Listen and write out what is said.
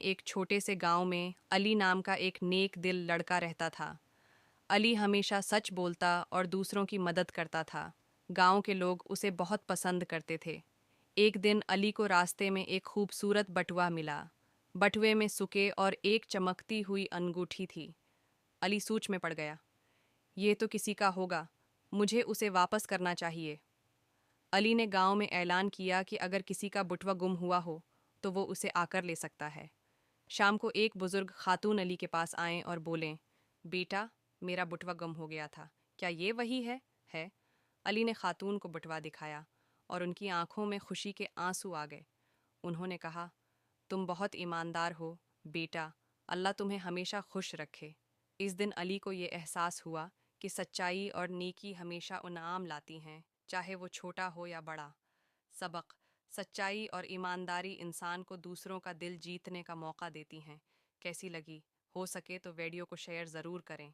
ایک چھوٹے سے گاؤں میں علی نام کا ایک نیک دل لڑکا رہتا تھا۔ علی ہمیشہ سچ بولتا اور دوسروں کی مدد کرتا تھا۔ گاؤں کے لوگ اسے بہت پسند کرتے تھے۔ ایک دن علی کو راستے میں ایک خوبصورت بٹوا ملا۔ بٹوے میں سکے اور ایک چمکتی ہوئی انگوٹھی تھی۔ علی سوچ میں پڑ گیا، یہ تو کسی کا ہوگا، مجھے اسے واپس کرنا چاہیے۔ علی نے گاؤں میں اعلان کیا کہ اگر کسی کا بٹوا گم ہوا ہو تو وہ اسے آ کر لے سکتا ہے۔ شام کو ایک بزرگ خاتون علی کے پاس آئیں اور بولیں، بیٹا، میرا بٹوا گم ہو گیا تھا، کیا یہ وہی ہے؟ علی نے خاتون کو بٹوا دکھایا اور ان کی آنکھوں میں خوشی کے آنسو آ گئے۔ انہوں نے کہا، تم بہت ایماندار ہو بیٹا، اللہ تمہیں ہمیشہ خوش رکھے۔ اس دن علی کو یہ احساس ہوا کہ سچائی اور نیکی ہمیشہ انعام لاتی ہیں، چاہے وہ چھوٹا ہو یا بڑا۔ سبق: سچائی اور ایمانداری انسان کو دوسروں کا دل جیتنے کا موقع دیتی ہیں۔ کیسی لگی؟ ہو سکے تو ویڈیو کو شیئر ضرور کریں۔